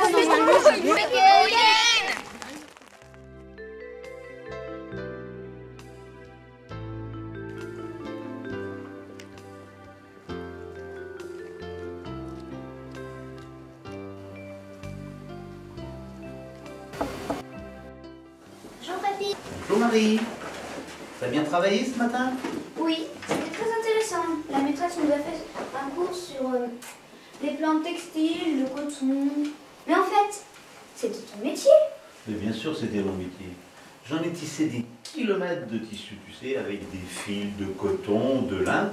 Bonjour papy. Bonjour Marie. T'as bien travaillé ce matin? Oui, c'était très intéressant. La maîtresse nous a fait un cours sur les plantes textiles, le coton. Mais en fait, c'était ton métier. Mais bien sûr, c'était mon métier. J'en ai tissé des kilomètres de tissu, tu sais, avec des fils de coton, de lin.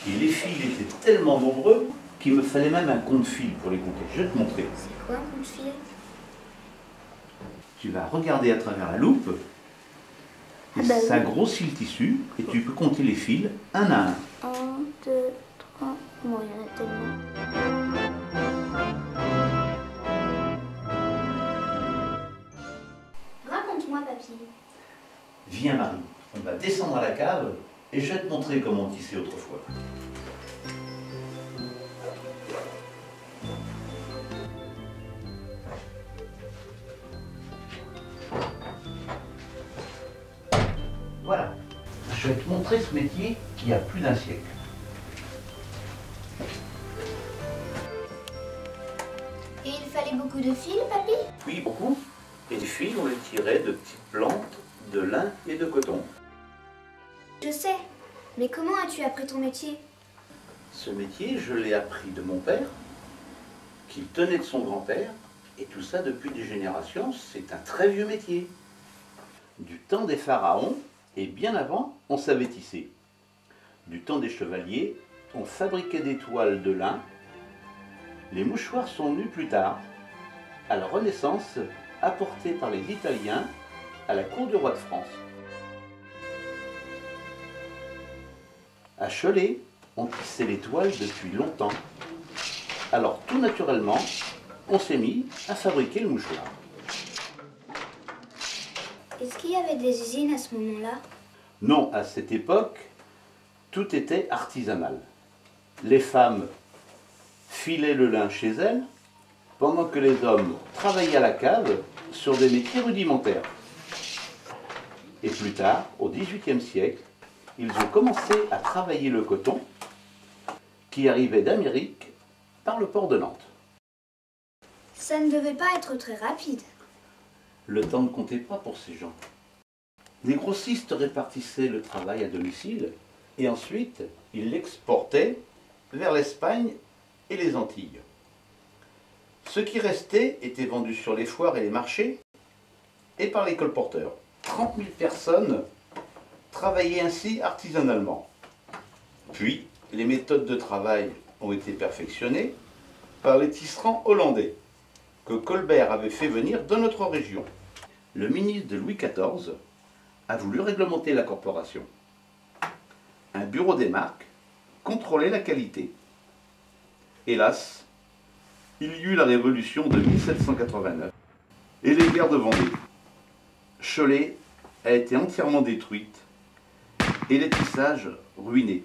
Et les fils étaient tellement nombreux qu'il me fallait même un compte-fil pour les compter. Je vais te montrer. C'est quoi un coup de fil? Tu vas regarder à travers la loupe. Et ça grossit le tissu et tu peux compter les fils un à un. 1, 2, 3. Bon, il y en a tellement. Raconte-moi, papy. Viens Marie, on va descendre à la cave et je vais te montrer comment on tissait autrefois. Voilà, je vais te montrer ce métier qui a plus d'un siècle. Et il fallait beaucoup de fils, papy? Oui, beaucoup. Et les fils, on les tirait de petites plantes, de lin et de coton. Je sais, mais comment as-tu appris ton métier? Ce métier, je l'ai appris de mon père, qu'il tenait de son grand-père, et tout ça depuis des générations, c'est un très vieux métier. Du temps des pharaons, et bien avant, on savait tisser. Du temps des chevaliers, on fabriquait des toiles de lin. Les mouchoirs sont venus plus tard, à la Renaissance, apportés par les Italiens à la cour du roi de France. À Cholet, on tissait les toiles depuis longtemps. Alors tout naturellement, on s'est mis à fabriquer le mouchoir. Est-ce qu'il y avait des usines à ce moment-là? Non, à cette époque, tout était artisanal. Les femmes filaient le lin chez elles, pendant que les hommes travaillaient à la cave sur des métiers rudimentaires. Et plus tard, au XVIIIe siècle, ils ont commencé à travailler le coton qui arrivait d'Amérique par le port de Nantes. Ça ne devait pas être très rapide. Le temps ne comptait pas pour ces gens. Les grossistes répartissaient le travail à domicile et ensuite ils l'exportaient vers l'Espagne et les Antilles. Ce qui restait était vendu sur les foires et les marchés et par les colporteurs. 30 000 personnes travaillaient ainsi artisanalement. Puis, les méthodes de travail ont été perfectionnées par les tisserands hollandais que Colbert avait fait venir de notre région. Le ministre de Louis XIV a voulu réglementer la corporation. Un bureau des marques contrôlait la qualité. Hélas, il y eut la révolution de 1789 et les guerres de Vendée. Cholet a été entièrement détruite et les tissages ruinés.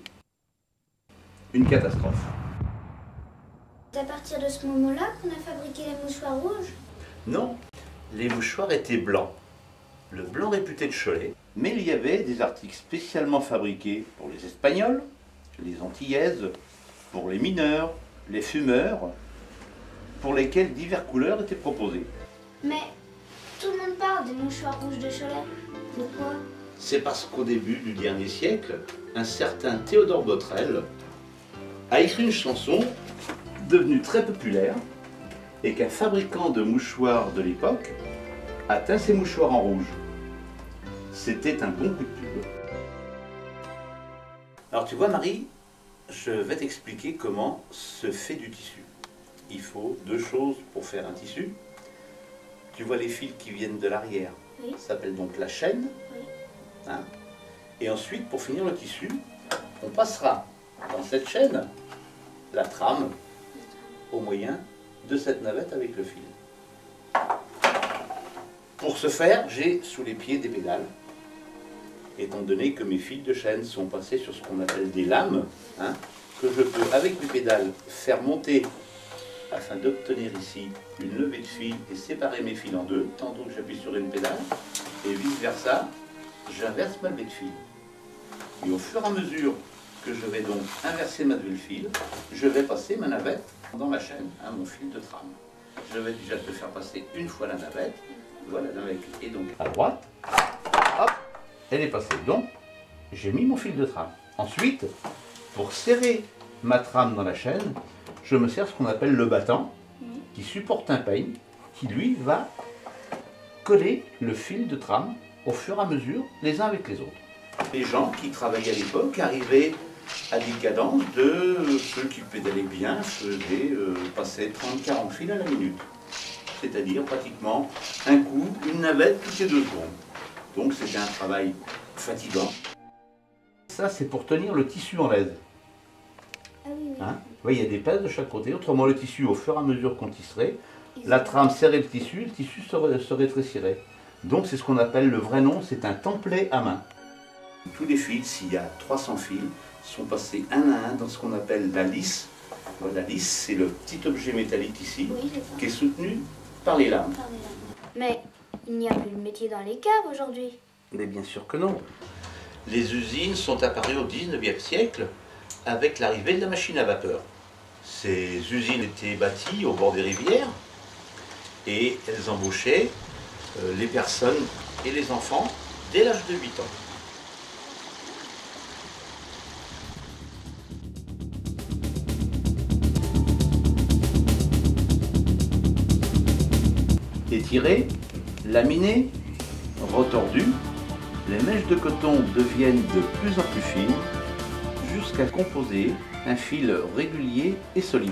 Une catastrophe. C'est à partir de ce moment-là qu'on a fabriqué les mouchoirs rouges? Non, les mouchoirs étaient blancs. Le blanc réputé de Cholet, mais il y avait des articles spécialement fabriqués pour les Espagnols, les Antillaises, pour les mineurs, les fumeurs, pour lesquels diverses couleurs étaient proposées. Mais tout le monde parle des mouchoirs rouges de Cholet. Pourquoi? C'est parce qu'au début du dernier siècle, un certain Théodore Botrel a écrit une chanson devenue très populaire et qu'un fabricant de mouchoirs de l'époque a teint ses mouchoirs en rouge. C'était un bon coup de pub. Alors tu vois Marie, je vais t'expliquer comment se fait du tissu. Il faut deux choses pour faire un tissu. Tu vois les fils qui viennent de l'arrière, Oui. ça s'appelle donc la chaîne. Oui. Hein. Et ensuite, pour finir le tissu, on passera dans cette chaîne la trame au moyen de cette navette avec le fil. Pour ce faire, j'ai sous les pieds des pédales, étant donné que mes fils de chaîne sont passés sur ce qu'on appelle des lames, hein, que je peux, avec mes pédales, faire monter afin d'obtenir ici une levée de fil et séparer mes fils en deux, tantôt que j'appuie sur une pédale, et vice versa, j'inverse ma levée de fil. Et au fur et à mesure que je vais donc inverser ma levée de fil, je vais passer ma navette dans ma chaîne, à mon fil de trame. Je vais déjà te faire passer une fois la navette, voilà la navette est donc à droite, hop, elle est passée. Donc, j'ai mis mon fil de trame. Ensuite, pour serrer ma trame dans la chaîne, je me sers ce qu'on appelle le battant, qui supporte un peigne, qui lui va coller le fil de trame au fur et à mesure, les uns avec les autres. Les gens qui travaillaient à l'époque arrivaient à des cadences de ceux qui pédalaient bien faisaient passer 30-40 fils à la minute. C'est-à-dire pratiquement un coup, une navette toutes les 2 secondes. Donc c'était un travail fatigant. Ça c'est pour tenir le tissu en laise. Ah oui, oui. Hein, il y a des pèses de chaque côté, autrement le tissu au fur et à mesure qu'on tisserait, la trame serrait le tissu se rétrécirait. Donc c'est ce qu'on appelle, le vrai nom, c'est un templet à main. Tous les fils, s'il y a 300 fils, sont passés un à un dans ce qu'on appelle la lisse. La lisse, c'est le petit objet métallique ici, Oui, qui est soutenu par les lames. Mais il n'y a plus de métier dans les caves aujourd'hui. Mais bien sûr que non. Les usines sont apparues au 19e siècle avec l'arrivée de la machine à vapeur. Ces usines étaient bâties au bord des rivières et elles embauchaient les personnes et les enfants dès l'âge de 8 ans. Étirées, laminées, retordues, les mèches de coton deviennent de plus en plus fines jusqu'à composer un fil régulier et solide.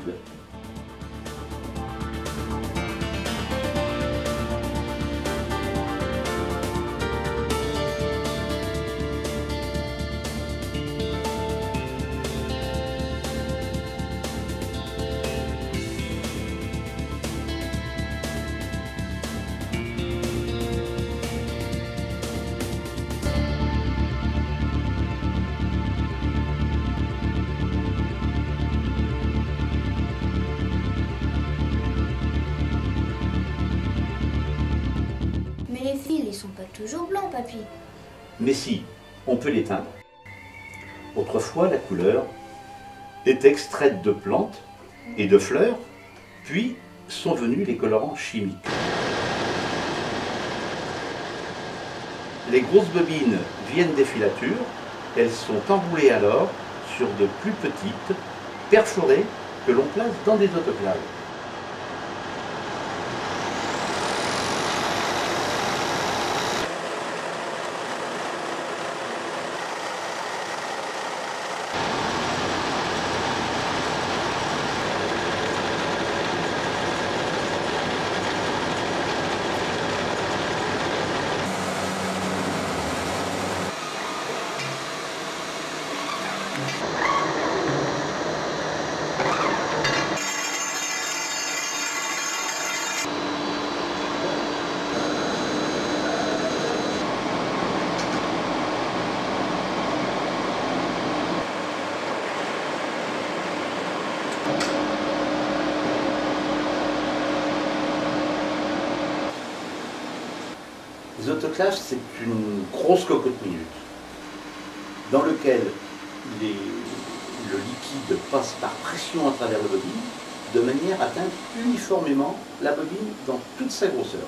Mais les fils, ils sont pas toujours blancs, papy. Mais si, on peut les teindre. Autrefois, la couleur est extraite de plantes et de fleurs, puis sont venus les colorants chimiques. Les grosses bobines viennent des filatures, elles sont enroulées alors sur de plus petites, perforées, que l'on place dans des autoclaves. Les autoclaves, c'est une grosse cocotte minute dans lequel le liquide passe par pression à travers la bobine de manière à atteindre uniformément la bobine dans toute sa grosseur.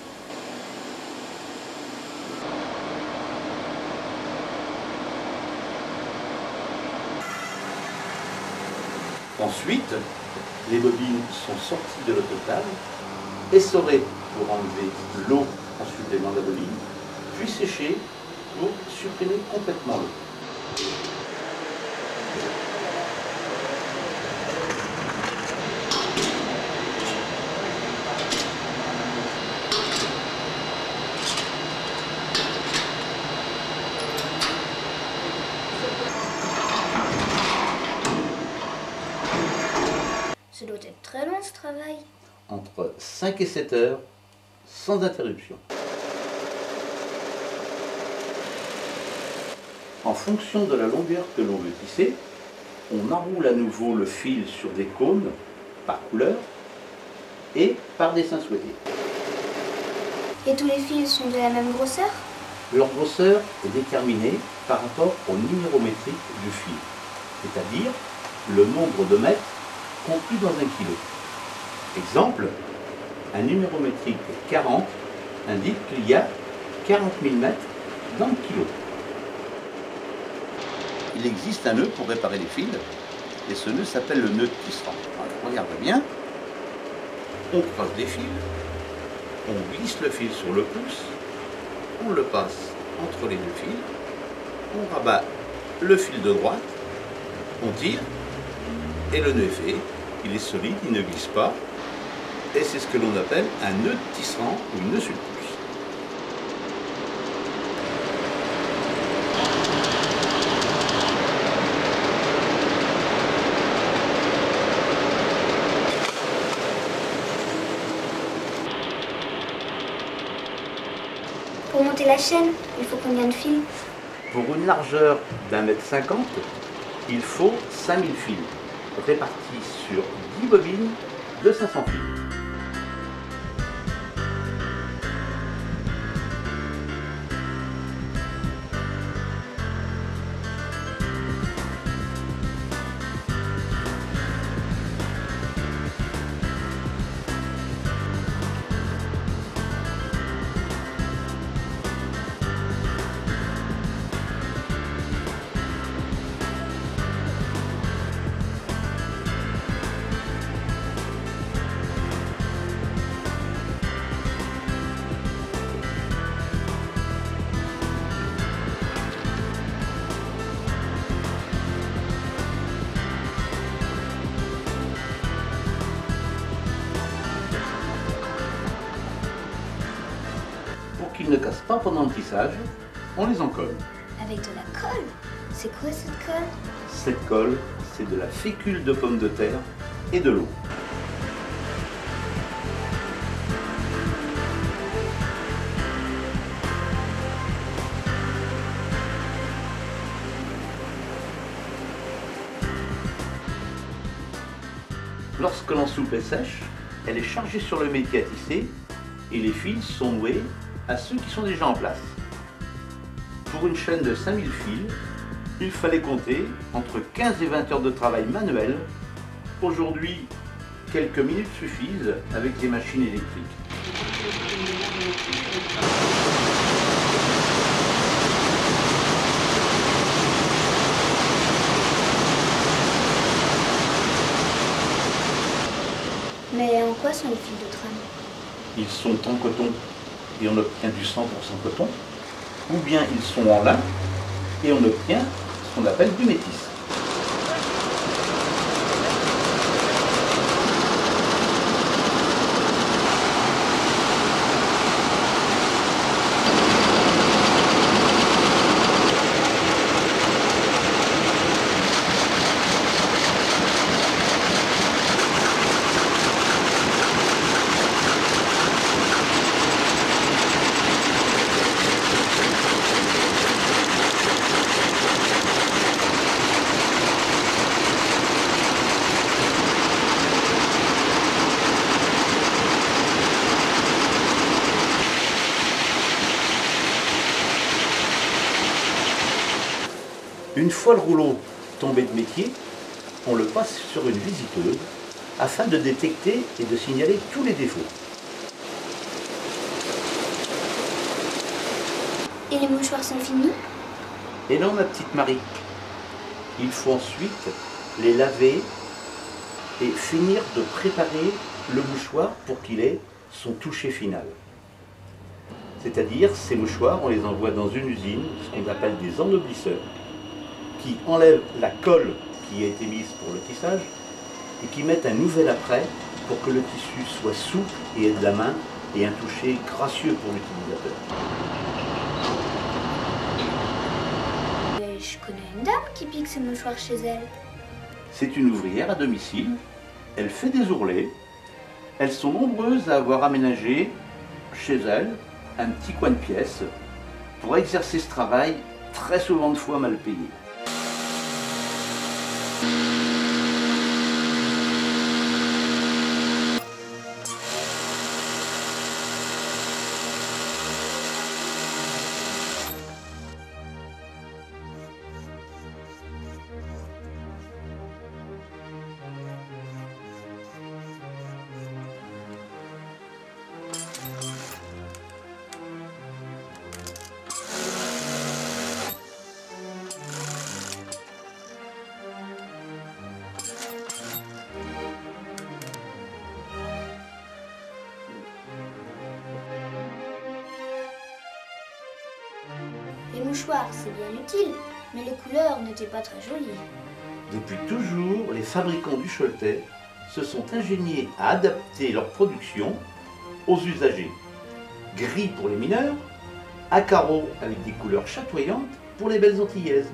Ensuite, les bobines sont sorties de l'autoclave, essorées pour enlever l'eau en supplément de la bobine, puis séchées pour supprimer complètement l'eau. Ça doit être très long ce travail. Entre 5 et 7 heures, sans interruption. En fonction de la longueur que l'on veut tisser, on enroule à nouveau le fil sur des cônes par couleur et par dessin souhaité. Et tous les fils sont de la même grosseur? Leur grosseur est déterminée par rapport au numérométrique du fil, c'est-à-dire le nombre de mètres compris dans un kilo. Exemple, un numérométrique 40 indique qu'il y a 40 000 mètres dans le kilo. Il existe un nœud pour réparer les fils, et ce nœud s'appelle le nœud tisserand. Alors, regarde bien, on croise des fils, on glisse le fil sur le pouce, on le passe entre les deux fils, on rabat le fil de droite, on tire, et le nœud est fait. Il est solide, il ne glisse pas, et c'est ce que l'on appelle un nœud tisserand ou une nœud sur le pouce. Pour monter la chaîne, il faut combien de fils? Pour une largeur d'1,50 m, il faut 5000 fils, répartis sur 10 bobines de 500 fils. Pour qu'ils ne cassent pas pendant le tissage, on les encolle. Avec de la colle? C'est quoi cette colle? Cette colle, c'est de la fécule de pomme de terre et de l'eau. Lorsque l'ensoupe est sèche, elle est chargée sur le métier à tisser et les fils sont noués à ceux qui sont déjà en place. Pour une chaîne de 5000 fils, il fallait compter entre 15 et 20 heures de travail manuel. Aujourd'hui, quelques minutes suffisent avec les machines électriques. Mais en quoi sont les fils de trame? Ils sont en coton et on obtient du 100% coton, ou bien ils sont en lin et on obtient ce qu'on appelle du métis. Une fois le rouleau tombé de métier, on le passe sur une visiteuse afin de détecter et de signaler tous les défauts. Et les mouchoirs sont finis? Et non, ma petite Marie, il faut ensuite les laver et finir de préparer le mouchoir pour qu'il ait son toucher final. C'est-à-dire, ces mouchoirs, on les envoie dans une usine, ce qu'on appelle des ennoblisseurs, qui enlèvent la colle qui a été mise pour le tissage et qui mettent un nouvel après pour que le tissu soit souple et ait de la main et un toucher gracieux pour l'utilisateur. Je connais une dame qui pique ses mouchoirs chez elle. C'est une ouvrière à domicile, elle fait des ourlets. Elles sont nombreuses à avoir aménagé chez elles un petit coin de pièce pour exercer ce travail très souvent de fois mal payé. Les mouchoirs, c'est bien utile, mais les couleurs n'étaient pas très jolies. Depuis toujours, les fabricants du Choletais se sont ingéniés à adapter leur production aux usagers. Gris pour les mineurs, à carreaux avec des couleurs chatoyantes pour les belles antillaises.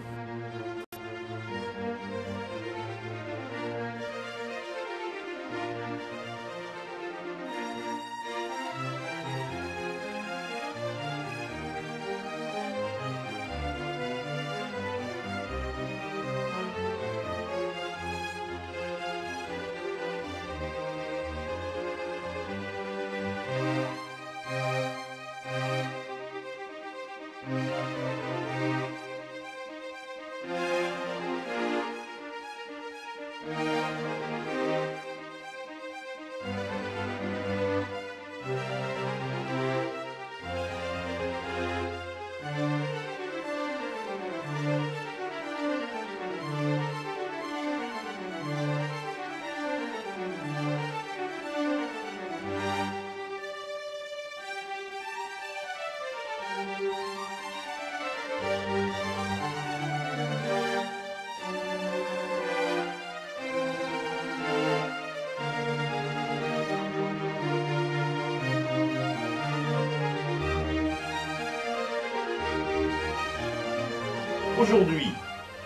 Aujourd'hui,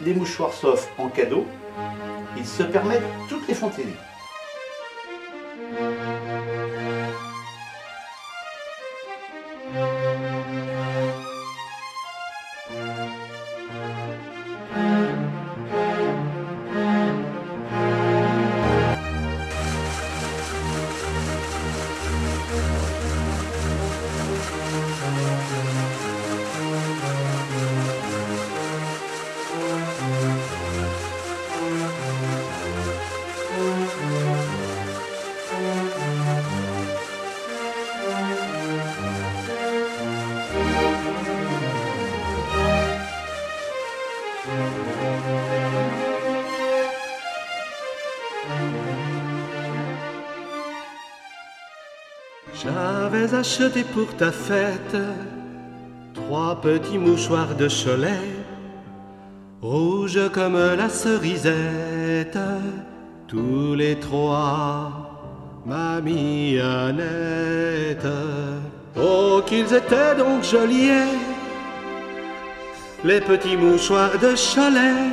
les mouchoirs s'offrent en cadeau. Ils se permettent toutes les fantaisies. J'avais acheté pour ta fête 3 petits mouchoirs de Cholet, rouges comme la cerisette, tous les 3, mamie Annette. Oh, qu'ils étaient donc jolis, les petits mouchoirs de Cholet.